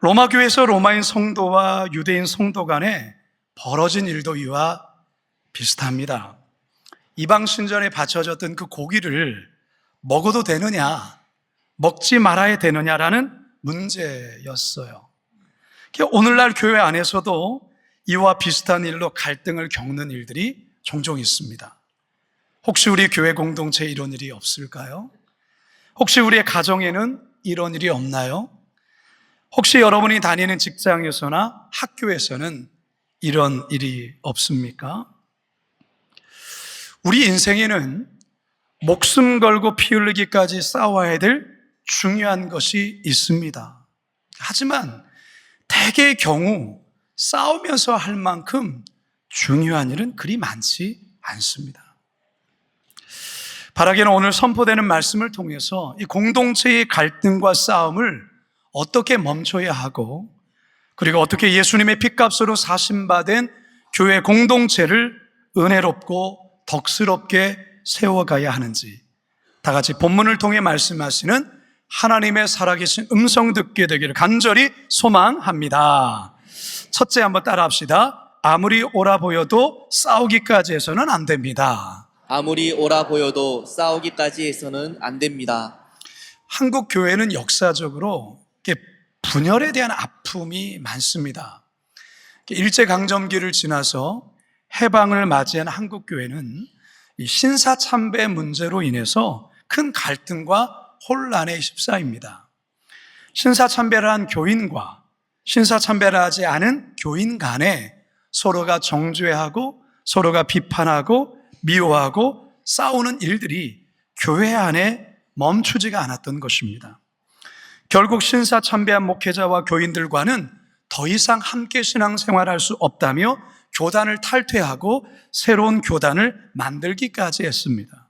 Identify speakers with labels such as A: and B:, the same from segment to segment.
A: 로마 교회에서 로마인 성도와 유대인 성도 간에 벌어진 일도 이와 비슷합니다. 이방 신전에 바쳐졌던 그 고기를 먹어도 되느냐, 먹지 말아야 되느냐라는 문제였어요. 오늘날 교회 안에서도 이와 비슷한 일로 갈등을 겪는 일들이 종종 있습니다. 혹시 우리 교회 공동체에 이런 일이 없을까요? 혹시 우리의 가정에는 이런 일이 없나요? 혹시 여러분이 다니는 직장에서나 학교에서는 이런 일이 없습니까? 우리 인생에는 목숨 걸고 피 흘리기까지 싸워야 될 중요한 것이 있습니다. 하지만 대개의 경우 싸우면서 할 만큼 중요한 일은 그리 많지 않습니다. 바라기는 오늘 선포되는 말씀을 통해서 이 공동체의 갈등과 싸움을 어떻게 멈춰야 하고, 그리고 어떻게 예수님의 핏값으로 사심받은 교회 공동체를 은혜롭고 덕스럽게 세워가야 하는지, 다 같이 본문을 통해 말씀하시는 하나님의 살아계신 음성 듣게 되기를 간절히 소망합니다. 첫째, 한번 따라합시다. 아무리 옳아 보여도 싸우기까지 해서는 안 됩니다.
B: 아무리 옳아 보여도 싸우기까지 해서는 안 됩니다.
A: 한국 교회는 역사적으로 분열에 대한 아픔이 많습니다. 일제강점기를 지나서 해방을 맞이한 한국 교회는 이 신사참배 문제로 인해서 큰 갈등과 혼란에 휩싸입니다. 신사참배를 한 교인과 신사참배를 하지 않은 교인 간에 서로가 정죄하고 서로가 비판하고 미워하고 싸우는 일들이 교회 안에 멈추지가 않았던 것입니다. 결국 신사참배한 목회자와 교인들과는 더 이상 함께 신앙생활할 수 없다며 교단을 탈퇴하고 새로운 교단을 만들기까지 했습니다.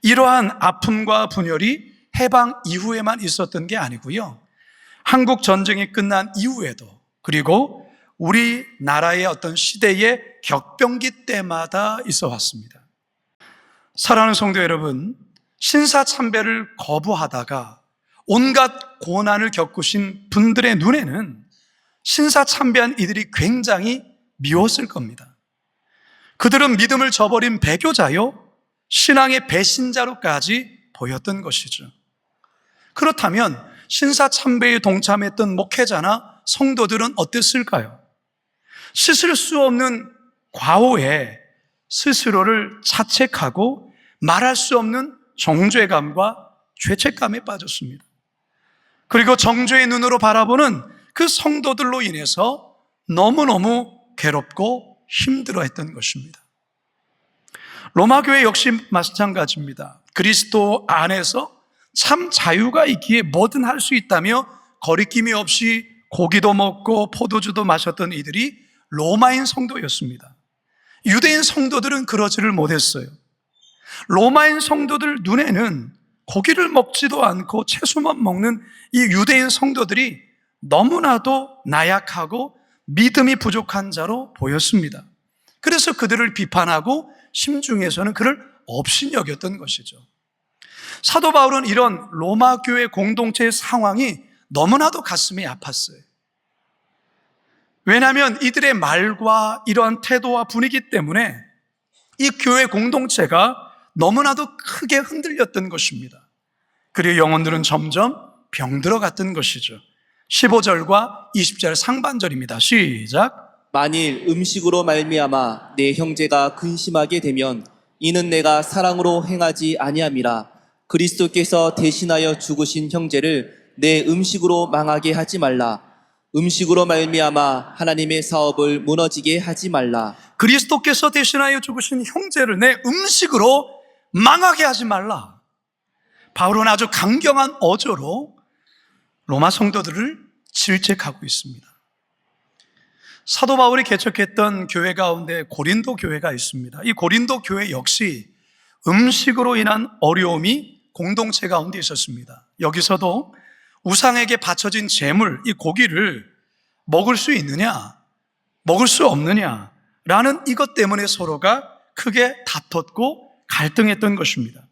A: 이러한 아픔과 분열이 해방 이후에만 있었던 게 아니고요, 한국 전쟁이 끝난 이후에도, 그리고 우리나라의 어떤 시대의 격변기 때마다 있어 왔습니다. 사랑하는 성도 여러분, 신사참배를 거부하다가 온갖 고난을 겪으신 분들의 눈에는 신사참배한 이들이 굉장히 미웠을 겁니다. 그들은 믿음을 저버린 배교자요, 신앙의 배신자로까지 보였던 것이죠. 그렇다면 신사참배에 동참했던 목회자나 성도들은 어땠을까요? 씻을 수 없는 과오에 스스로를 자책하고 말할 수 없는 정죄감과 죄책감에 빠졌습니다. 그리고 정죄의 눈으로 바라보는 그 성도들로 인해서 너무너무 괴롭고 힘들어했던 것입니다. 로마 교회 역시 마찬가지입니다. 그리스도 안에서 참 자유가 있기에 뭐든 할 수 있다며 거리낌이 없이 고기도 먹고 포도주도 마셨던 이들이 로마인 성도였습니다. 유대인 성도들은 그러지를 못했어요. 로마인 성도들 눈에는 고기를 먹지도 않고 채소만 먹는 이 유대인 성도들이 너무나도 나약하고 믿음이 부족한 자로 보였습니다. 그래서 그들을 비판하고 심중에서는 그를 업신여겼던 것이죠. 사도 바울은 이런 로마 교회 공동체의 상황이 너무나도 가슴이 아팠어요. 왜냐하면 이들의 말과 이러한 태도와 분위기 때문에 이 교회 공동체가 너무나도 크게 흔들렸던 것입니다. 그리고 영혼들은 점점 병들어갔던 것이죠. 15절과 20절 상반절입니다. 시작.
B: 만일 음식으로 말미암아 내 형제가 근심하게 되면 이는 내가 사랑으로 행하지 아니함이라. 그리스도께서 대신하여 죽으신 형제를 내 음식으로 망하게 하지 말라. 음식으로 말미암아 하나님의 사업을 무너지게 하지 말라.
A: 그리스도께서 대신하여 죽으신 형제를 내 음식으로 망하게 하지 말라. 바울은 아주 강경한 어조로 로마 성도들을 질책하고 있습니다. 사도 바울이 개척했던 교회 가운데 고린도 교회가 있습니다. 이 고린도 교회 역시 음식으로 인한 어려움이 공동체 가운데 있었습니다. 여기서도 우상에게 바쳐진 제물, 이 고기를 먹을 수 있느냐, 먹을 수 없느냐라는 이것 때문에 서로가 크게 다퉜고 갈등했던 것입니다.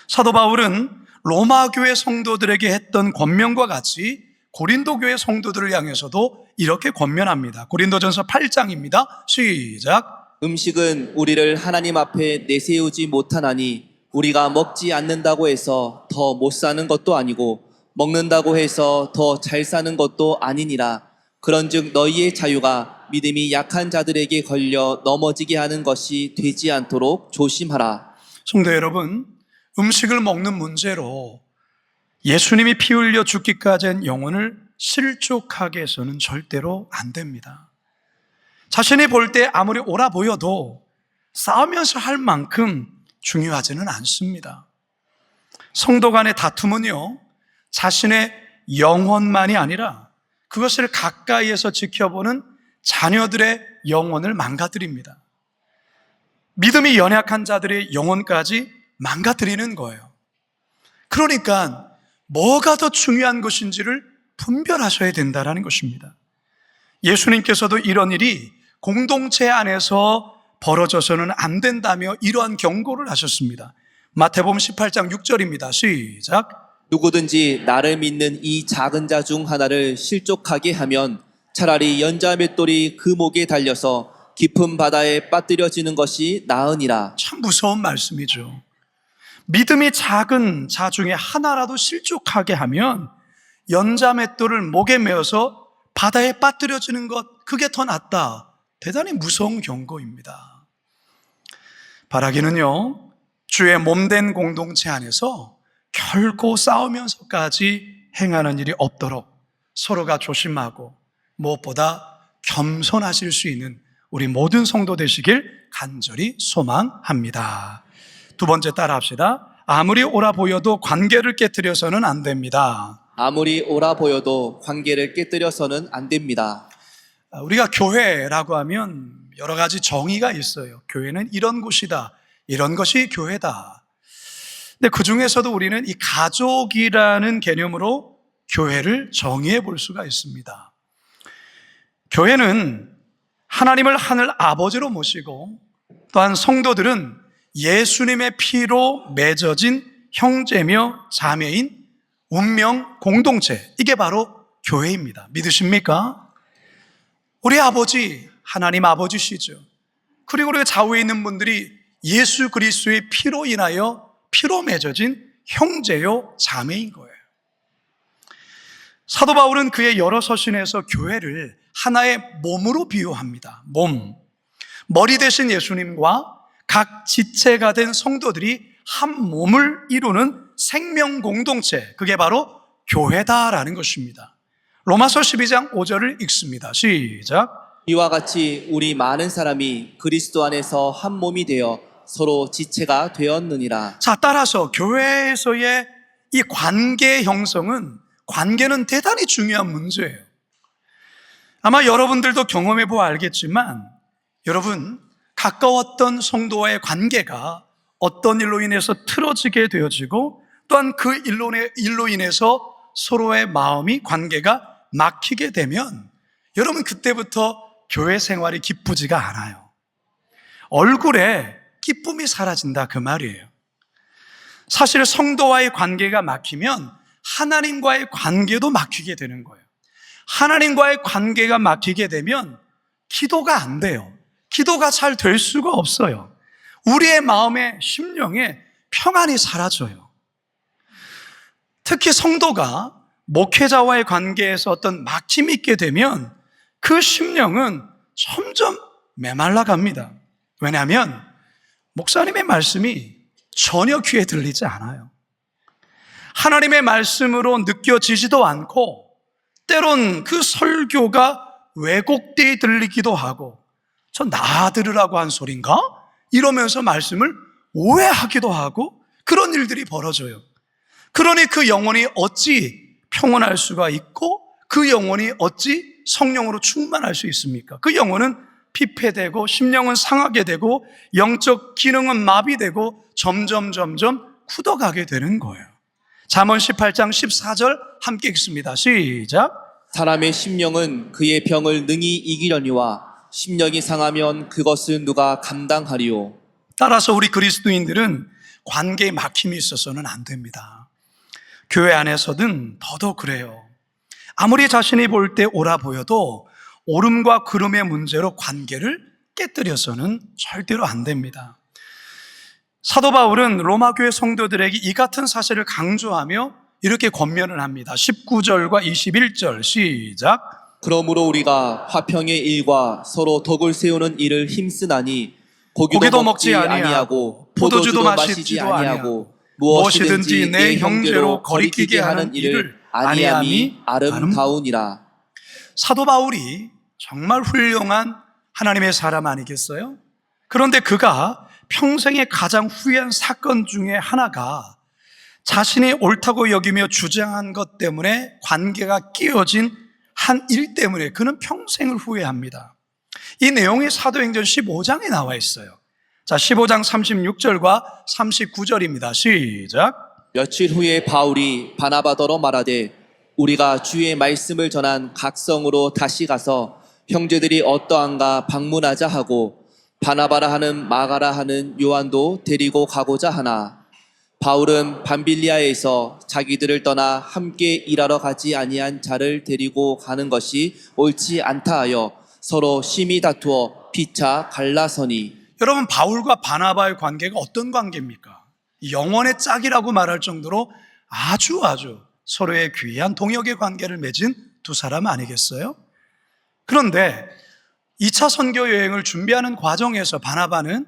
A: 사도 바울은 로마 교회 성도들에게 했던 권면과 같이 고린도 교회 성도들을 향해서도 이렇게 권면합니다. 고린도전서 8장입니다. 시작.
B: 음식은 우리를 하나님 앞에 내세우지 못하나니 우리가 먹지 않는다고 해서 더 못 사는 것도 아니고 먹는다고 해서 더 잘 사는 것도 아니니라. 그런즉 너희의 자유가 믿음이 약한 자들에게 걸려 넘어지게 하는 것이 되지 않도록 조심하라.
A: 성도 여러분, 음식을 먹는 문제로 예수님이 피 흘려 죽기까지 한 영혼을 실족하게 해서는 절대로 안 됩니다. 자신이 볼 때 아무리 옳아 보여도 싸우면서 할 만큼 중요하지는 않습니다. 성도 간의 다툼은요, 자신의 영혼만이 아니라 그것을 가까이에서 지켜보는 자녀들의 영혼을 망가뜨립니다. 믿음이 연약한 자들의 영혼까지 망가뜨리는 거예요. 그러니까 뭐가 더 중요한 것인지를 분별하셔야 된다는 것입니다. 예수님께서도 이런 일이 공동체 안에서 벌어져서는 안 된다며 이러한 경고를 하셨습니다. 마태복음 18장 6절입니다. 시작.
B: 누구든지 나를 믿는 이 작은 자 중 하나를 실족하게 하면 차라리 연자 맷돌이 그 목에 달려서 깊은 바다에 빠뜨려지는 것이 나으니라.
A: 참 무서운 말씀이죠. 믿음이 작은 자 중에 하나라도 실족하게 하면 연자 맷돌을 목에 메어서 바다에 빠뜨려지는 것, 그게 더 낫다. 대단히 무서운 경고입니다. 바라기는요, 주의 몸된 공동체 안에서 결코 싸우면서까지 행하는 일이 없도록 서로가 조심하고 무엇보다 겸손하실 수 있는 우리 모든 성도 되시길 간절히 소망합니다. 두 번째 따라 합시다. 아무리 옳아 보여도 관계를 깨뜨려서는 안 됩니다.
B: 아무리 옳아 보여도 관계를 깨뜨려서는 안 됩니다.
A: 우리가 교회라고 하면 여러 가지 정의가 있어요. 교회는 이런 곳이다. 이런 것이 교회다. 근데 그 중에서도 우리는 이 가족이라는 개념으로 교회를 정의해 볼 수가 있습니다. 교회는 하나님을 하늘 아버지로 모시고 또한 성도들은 예수님의 피로 맺어진 형제며 자매인 운명 공동체, 이게 바로 교회입니다. 믿으십니까? 우리 아버지, 하나님 아버지시죠. 그리고 우리가 좌우에 있는 분들이 예수 그리스도의 피로 인하여 피로 맺어진 형제요 자매인 거예요. 사도 바울은 그의 여러 서신에서 교회를 하나의 몸으로 비유합니다. 몸. 머리 대신 예수님과 각 지체가 된 성도들이 한 몸을 이루는 생명 공동체, 그게 바로 교회다라는 것입니다. 로마서 12장 5절을 읽습니다. 시작.
B: 이와 같이 우리 많은 사람이 그리스도 안에서 한 몸이 되어 서로 지체가 되었느니라.
A: 자, 따라서 교회에서의 이 관계 형성은, 관계는 대단히 중요한 문제예요. 아마 여러분들도 경험해 보아 알겠지만, 여러분 가까웠던 성도와의 관계가 어떤 일로 인해서 틀어지게 되어지고 또한 그 일로 인해서 서로의 마음이, 관계가 막히게 되면 여러분 그때부터 교회 생활이 기쁘지가 않아요. 얼굴에 기쁨이 사라진다, 그 말이에요. 사실 성도와의 관계가 막히면 하나님과의 관계도 막히게 되는 거예요. 하나님과의 관계가 막히게 되면 기도가 안 돼요. 기도가 잘 될 수가 없어요. 우리의 마음에, 심령에 평안이 사라져요. 특히 성도가 목회자와의 관계에서 어떤 막힘이 있게 되면 그 심령은 점점 메말라갑니다. 왜냐하면 목사님의 말씀이 전혀 귀에 들리지 않아요. 하나님의 말씀으로 느껴지지도 않고 때론 그 설교가 왜곡되이 들리기도 하고 저 나 들으라고 한 소린가? 이러면서 말씀을 오해하기도 하고 그런 일들이 벌어져요. 그러니 그 영혼이 어찌 평온할 수가 있고 그 영혼이 어찌 성령으로 충만할 수 있습니까? 그 영혼은 피폐되고 심령은 상하게 되고 영적 기능은 마비되고 점점 굳어가게 되는 거예요. 잠언 18장 14절 함께 읽습니다. 시작.
B: 사람의 심령은 그의 병을 능히 이기려니와 심령이 상하면 그것을 누가 감당하리요.
A: 따라서 우리 그리스도인들은 관계에 막힘이 있어서는 안 됩니다. 교회 안에서든 더더욱 그래요. 아무리 자신이 볼 때 옳아 보여도 옳음과 그름의 문제로 관계를 깨뜨려서는 절대로 안 됩니다. 사도 바울은 로마 교회 성도들에게 이 같은 사실을 강조하며 이렇게 권면을 합니다. 19절과 21절 시작.
B: 그러므로 우리가 화평의 일과 서로 덕을 세우는 일을 힘쓰나니 고기도 먹지 아니하고 포도주도 마시지 아니하고 무엇이든지 내 형제로 거리끼게 하는 일을 아니함이 아름다우니라.
A: 사도 바울이 정말 훌륭한 하나님의 사람 아니겠어요? 그런데 그가 평생에 가장 후회한 사건 중에 하나가 자신이 옳다고 여기며 주장한 것 때문에 관계가 끼어진 한 일 때문에 그는 평생을 후회합니다. 이 내용이 사도행전 15장에 나와 있어요. 자, 15장 36절과 39절입니다. 시작.
B: 며칠 후에 바울이 바나바더러 말하되 우리가 주의 말씀을 전한 각성으로 다시 가서 형제들이 어떠한가 방문하자 하고 바나바라 하는 마가라 하는 요한도 데리고 가고자 하나 바울은 밤빌리아에서 자기들을 떠나 함께 일하러 가지 아니한 자를 데리고 가는 것이 옳지 않다 하여 서로 심히 다투어 피차 갈라서니.
A: 여러분, 바울과 바나바의 관계가 어떤 관계입니까? 영원의 짝이라고 말할 정도로 아주 서로의 귀한 동역의 관계를 맺은 두 사람 아니겠어요? 그런데 2차 선교 여행을 준비하는 과정에서 바나바는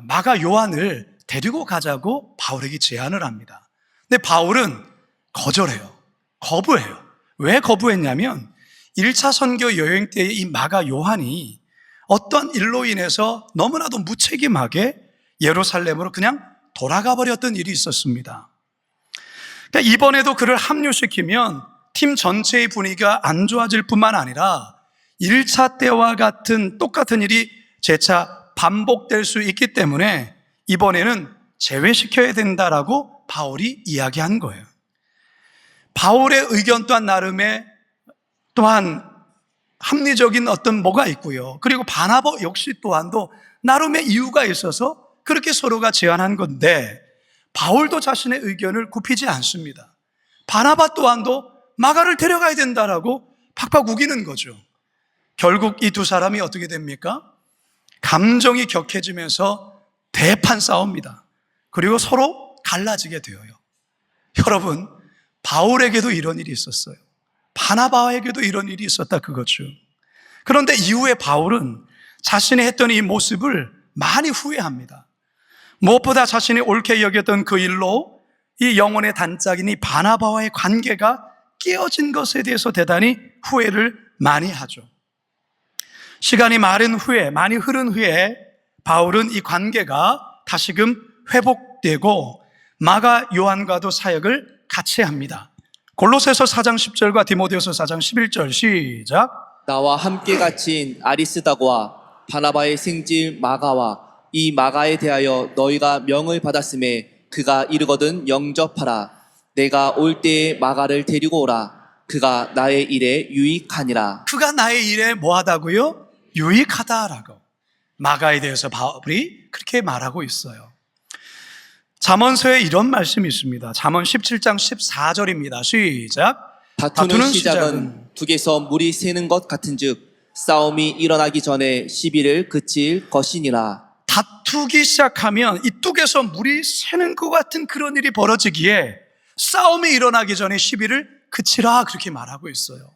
A: 마가 요한을 데리고 가자고 바울에게 제안을 합니다. 근데 바울은 거절해요. 거부해요. 왜 거부했냐면 1차 선교 여행 때 이 마가 요한이 어떤 일로 인해서 너무나도 무책임하게 예루살렘으로 그냥 돌아가 버렸던 일이 있었습니다. 그러니까 이번에도 그를 합류시키면 팀 전체의 분위기가 안 좋아질 뿐만 아니라 1차 때와 같은 똑같은 일이 재차 반복될 수 있기 때문에 이번에는 제외시켜야 된다라고 바울이 이야기한 거예요. 바울의 의견 또한 나름의 또한 합리적인 어떤 뭐가 있고요. 그리고 바나바 역시 또한도 나름의 이유가 있어서 그렇게 서로가 제안한 건데 바울도 자신의 의견을 굽히지 않습니다. 바나바 또한도 마가를 데려가야 된다라고 팍팍 우기는 거죠. 결국 이 두 사람이 어떻게 됩니까? 감정이 격해지면서 대판 싸웁니다. 그리고 서로 갈라지게 되어요. 여러분, 바울에게도 이런 일이 있었어요. 바나바에게도 이런 일이 있었다 그거죠. 그런데 이후에 바울은 자신이 했던 이 모습을 많이 후회합니다. 무엇보다 자신이 옳게 여겼던 그 일로 이 영혼의 단짝인 이 바나바와의 관계가 깨어진 것에 대해서 대단히 후회를 많이 하죠. 시간이 많이 흐른 후에 바울은 이 관계가 다시금 회복되고 마가 요한과도 사역을 같이 합니다. 골로새서 4장 10절과 디모데후서 4장 11절 시작.
B: 나와 함께 갇힌 아리스다고와 바나바의 생질 마가와 이 마가에 대하여 너희가 명을 받았음에 그가 이르거든 영접하라. 내가 올 때에 마가를 데리고 오라. 그가 나의 일에 유익하니라.
A: 그가 나의 일에 뭐하다고요? 유익하다라고 마가에 대해서 바울이 그렇게 말하고 있어요. 잠언서에 이런 말씀이 있습니다. 잠언 17장 14절입니다. 시작.
B: 다투는 시작은 둑에서 물이 새는 것 같은즉 싸움이 일어나기 전에 시비를 그칠 것이니라.
A: 다투기 시작하면 이 뚝에서 물이 새는 것 같은 그런 일이 벌어지기에 싸움이 일어나기 전에 시비를 그치라 그렇게 말하고 있어요.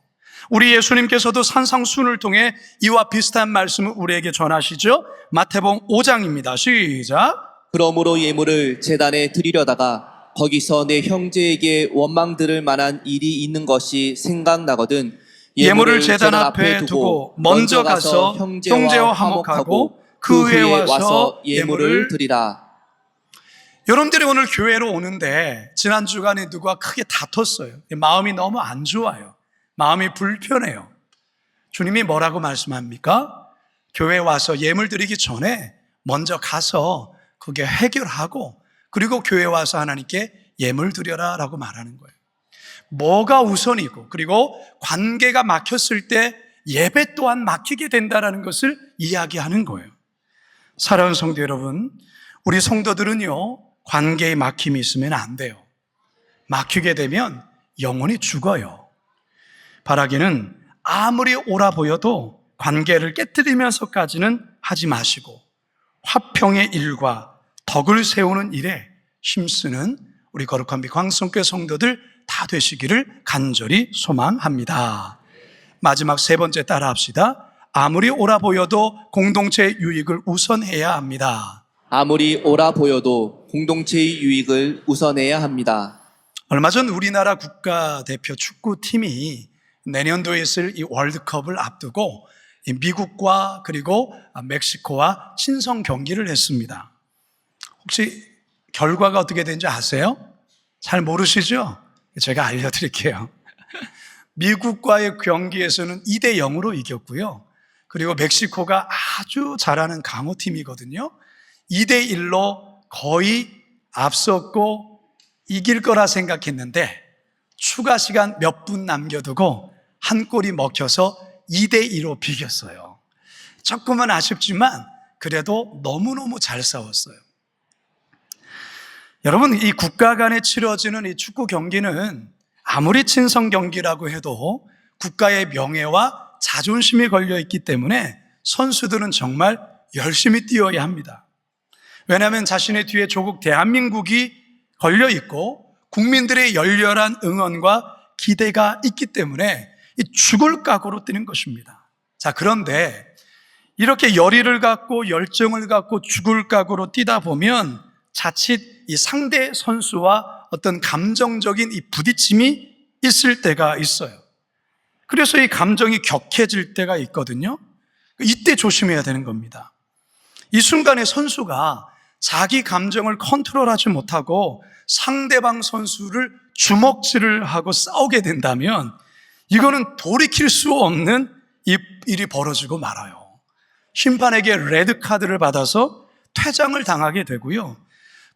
A: 우리 예수님께서도 산상순을 통해 이와 비슷한 말씀을 우리에게 전하시죠. 마태복음 5장입니다. 시작.
B: 그러므로 예물을 제단에 드리려다가 거기서 내 형제에게 원망 들을 만한 일이 있는 것이 생각나거든
A: 예물을 제단 앞에 두고 먼저 가서 형제와 화목하고 그 후에 와서 예물을
B: 드리라.
A: 여러분들이 오늘 교회로 오는데 지난 주간에 누가 크게 다퉜어요. 마음이 너무 안 좋아요. 마음이 불편해요. 주님이 뭐라고 말씀합니까? 교회 와서 예물 드리기 전에 먼저 가서 그게 해결하고 그리고 교회 와서 하나님께 예물 드려라 라고 말하는 거예요. 뭐가 우선이고 그리고 관계가 막혔을 때 예배 또한 막히게 된다는 것을 이야기하는 거예요. 사랑하는 성도 여러분, 우리 성도들은요 관계에 막힘이 있으면 안 돼요. 막히게 되면 영혼이 죽어요. 바라기는 아무리 옳아 보여도 관계를 깨뜨리면서까지는 하지 마시고 화평의 일과 덕을 세우는 일에 힘쓰는 우리 거룩한 빛 광성교회 성도들 다 되시기를 간절히 소망합니다. 마지막 세 번째 따라 합시다. 아무리 옳아 보여도 공동체의 유익을 우선해야 합니다.
B: 아무리 옳아 보여도 공동체의 유익을 우선해야 합니다.
A: 얼마 전 우리나라 국가대표 축구팀이 내년도에 있을 이 월드컵을 앞두고 미국과 그리고 멕시코와 친선 경기를 했습니다. 혹시 결과가 어떻게 된지 아세요? 잘 모르시죠? 제가 알려드릴게요. 미국과의 경기에서는 2대 0으로 이겼고요. 그리고 멕시코가 아주 잘하는 강호팀이거든요. 2대 1로 거의 앞섰고 이길 거라 생각했는데 추가 시간 몇 분 남겨두고 한 골이 먹혀서 2대 2로 비겼어요. 조금은 아쉽지만 그래도 너무너무 잘 싸웠어요. 여러분, 이 국가 간에 치러지는 이 축구 경기는 아무리 친선 경기라고 해도 국가의 명예와 자존심이 걸려 있기 때문에 선수들은 정말 열심히 뛰어야 합니다. 왜냐하면 자신의 뒤에 조국 대한민국이 걸려 있고 국민들의 열렬한 응원과 기대가 있기 때문에 이 죽을 각오로 뛰는 것입니다. 자, 그런데 이렇게 열의를 갖고 열정을 갖고 죽을 각오로 뛰다 보면 자칫 이 상대 선수와 어떤 감정적인 이 부딪힘이 있을 때가 있어요. 그래서 이 감정이 격해질 때가 있거든요. 이때 조심해야 되는 겁니다. 이 순간에 선수가 자기 감정을 컨트롤하지 못하고 상대방 선수를 주먹질을 하고 싸우게 된다면 이거는 돌이킬 수 없는 일이 벌어지고 말아요. 심판에게 레드카드를 받아서 퇴장을 당하게 되고요.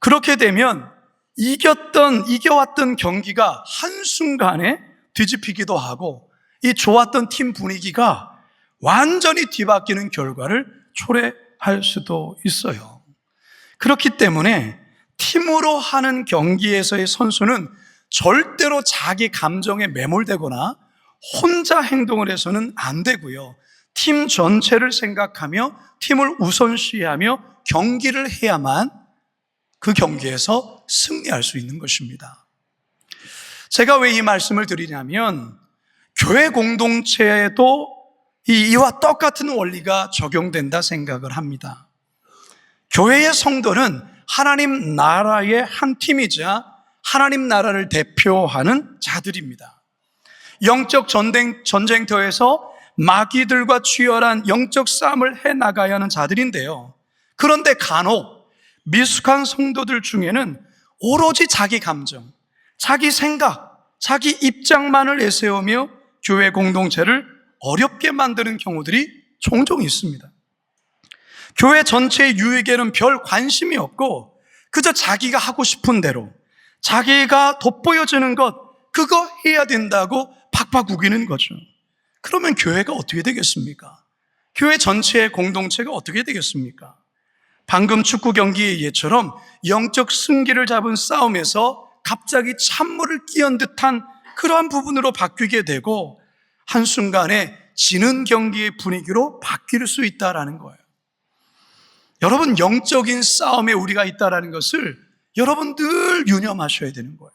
A: 그렇게 되면 이겨왔던 경기가 한순간에 뒤집히기도 하고 이 좋았던 팀 분위기가 완전히 뒤바뀌는 결과를 초래할 수도 있어요. 그렇기 때문에 팀으로 하는 경기에서의 선수는 절대로 자기 감정에 매몰되거나 혼자 행동을 해서는 안 되고요. 팀 전체를 생각하며 팀을 우선시하며 경기를 해야만 그 경기에서 승리할 수 있는 것입니다. 제가 왜 이 말씀을 드리냐면 교회 공동체에도 이와 똑같은 원리가 적용된다 생각을 합니다. 교회의 성도는 하나님 나라의 한 팀이자 하나님 나라를 대표하는 자들입니다. 영적 전쟁터에서 마귀들과 치열한 영적 싸움을 해나가야 하는 자들인데요. 그런데 간혹 미숙한 성도들 중에는 오로지 자기 감정, 자기 생각, 자기 입장만을 내세우며 교회 공동체를 어렵게 만드는 경우들이 종종 있습니다. 교회 전체의 유익에는 별 관심이 없고 그저 자기가 하고 싶은 대로 자기가 돋보여지는 것 그거 해야 된다고 팍팍 우기는 거죠. 그러면 교회가 어떻게 되겠습니까? 교회 전체의 공동체가 어떻게 되겠습니까? 방금 축구 경기의 예처럼 영적 승기를 잡은 싸움에서 갑자기 찬물을 끼얹은 듯한 그러한 부분으로 바뀌게 되고 한순간에 지는 경기의 분위기로 바뀔 수 있다는 거예요. 여러분, 영적인 싸움에 우리가 있다는 것을 여러분 늘 유념하셔야 되는 거예요.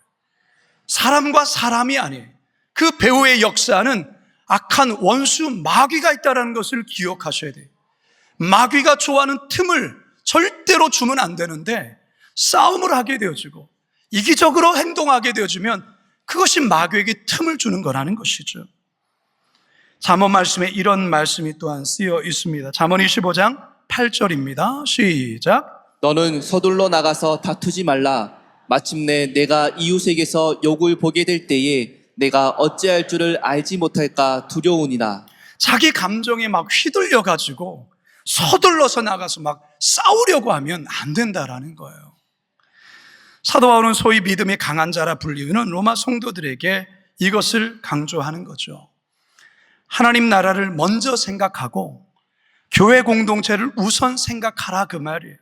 A: 사람과 사람이 아니에요. 그 배후의 역사는 악한 원수 마귀가 있다는 것을 기억하셔야 돼요. 마귀가 좋아하는 틈을 절대로 주면 안 되는데 싸움을 하게 되어지고 이기적으로 행동하게 되어지면 그것이 마귀에게 틈을 주는 거라는 것이죠. 잠언 말씀에 이런 말씀이 또한 쓰여 있습니다. 잠언 25장 8절입니다. 시작.
B: 너는 서둘러 나가서 다투지 말라. 마침내 내가 이웃에게서 욕을 보게 될 때에 내가 어찌할 줄을 알지 못할까 두려우니라.
A: 자기 감정에 막 휘둘려가지고 서둘러서 나가서 막 싸우려고 하면 안 된다라는 거예요. 사도 바울은 소위 믿음이 강한 자라 불리우는 로마 성도들에게 이것을 강조하는 거죠. 하나님 나라를 먼저 생각하고 교회 공동체를 우선 생각하라 그 말이에요.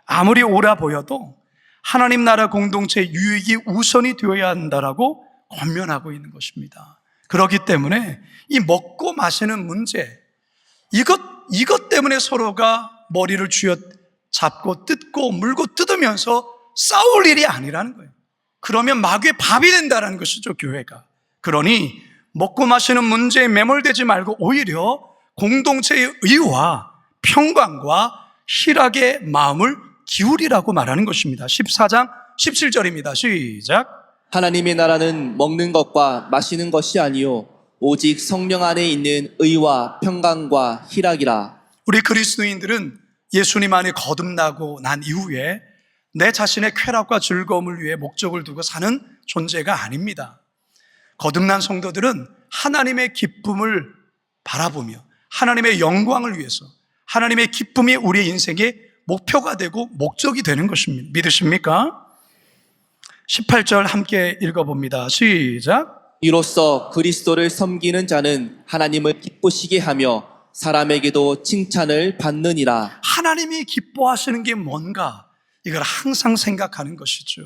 A: 아무리 옳아 보여도 하나님 나라 공동체의 유익이 우선이 되어야 한다라고 권면하고 있는 것입니다. 그렇기 때문에 이 먹고 마시는 문제, 이것 때문에 서로가 머리를 쥐어 잡고 뜯고 물고 뜯으면서 싸울 일이 아니라는 거예요. 그러면 마귀의 밥이 된다는 것이죠, 교회가. 그러니 먹고 마시는 문제에 매몰되지 말고 오히려 공동체의 의와 평강과 희락의 마음을 기울이라고 말하는 것입니다. 14장 17절입니다. 시작.
B: 하나님의 나라는 먹는 것과 마시는 것이 아니요 오직 성령 안에 있는 의와 평강과 희락이라.
A: 우리 그리스도인들은 예수님 안에 거듭나고 난 이후에 내 자신의 쾌락과 즐거움을 위해 목적을 두고 사는 존재가 아닙니다. 거듭난 성도들은 하나님의 기쁨을 바라보며 하나님의 영광을 위해서 하나님의 기쁨이 우리의 인생의 목표가 되고 목적이 되는 것입니다. 믿으십니까? 18절 함께 읽어봅니다. 시작.
B: 이로써 그리스도를 섬기는 자는 하나님을 기쁘시게 하며 사람에게도 칭찬을 받느니라.
A: 하나님이 기뻐하시는 게 뭔가 이걸 항상 생각하는 것이죠.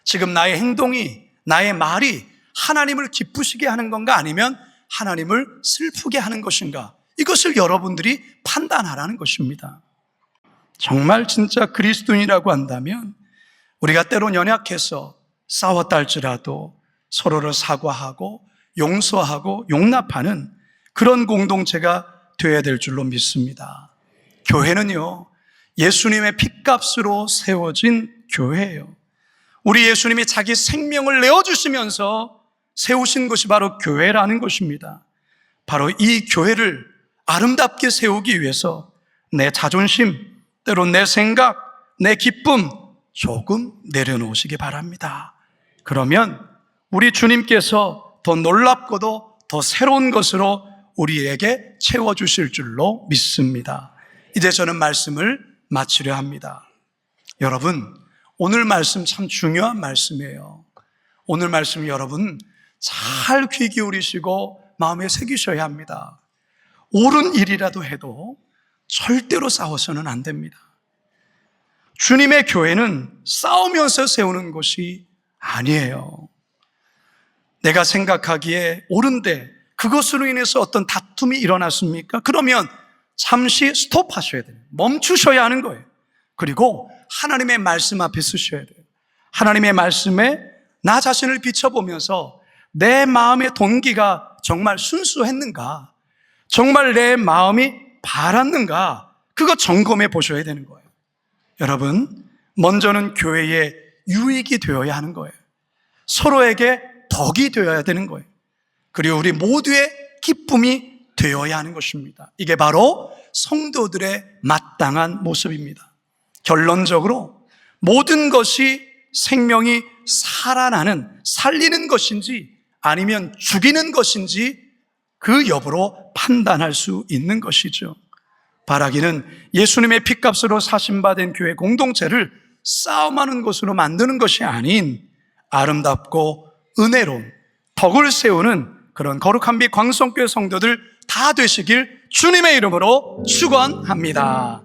A: 지금 나의 행동이, 나의 말이 하나님을 기쁘시게 하는 건가 아니면 하나님을 슬프게 하는 것인가, 이것을 여러분들이 판단하라는 것입니다. 정말 진짜 그리스도인이라고 한다면 우리가 때론 연약해서 싸웠다 할지라도 서로를 사과하고 용서하고 용납하는 그런 공동체가 되어야 될 줄로 믿습니다. 교회는요, 예수님의 핏값으로 세워진 교회예요. 우리 예수님이 자기 생명을 내어주시면서 세우신 것이 바로 교회라는 것입니다. 바로 이 교회를 아름답게 세우기 위해서 내 자존심, 때론 내 생각, 내 기쁨 조금 내려놓으시기 바랍니다. 그러면 우리 주님께서 더 놀랍고도 더 새로운 것으로 우리에게 채워주실 줄로 믿습니다. 이제 저는 말씀을 마치려 합니다. 여러분, 오늘 말씀 참 중요한 말씀이에요. 오늘 말씀 여러분 잘 귀 기울이시고 마음에 새기셔야 합니다. 옳은 일이라도 해도 절대로 싸워서는 안 됩니다. 주님의 교회는 싸우면서 세우는 것이 아니에요. 내가 생각하기에 옳은데 그것으로 인해서 어떤 다툼이 일어났습니까? 그러면 잠시 스톱하셔야 돼요. 멈추셔야 하는 거예요. 그리고 하나님의 말씀 앞에 서셔야 돼요. 하나님의 말씀에 나 자신을 비춰보면서 내 마음의 동기가 정말 순수했는가, 정말 내 마음이 바랐는가, 그거 점검해 보셔야 되는 거예요. 여러분, 먼저는 교회의 유익이 되어야 하는 거예요. 서로에게 덕이 되어야 되는 거예요. 그리고 우리 모두의 기쁨이 되어야 하는 것입니다. 이게 바로 성도들의 마땅한 모습입니다. 결론적으로 모든 것이 생명이 살아나는, 살리는 것인지 아니면 죽이는 것인지 그 여부로 판단할 수 있는 것이죠. 바라기는 예수님의 핏값으로 사신받은 교회 공동체를 싸움하는 곳으로 만드는 것이 아닌 아름답고 은혜로운 덕을 세우는 그런 거룩한 빛 광성교회 성도들 다 되시길 주님의 이름으로 축원합니다.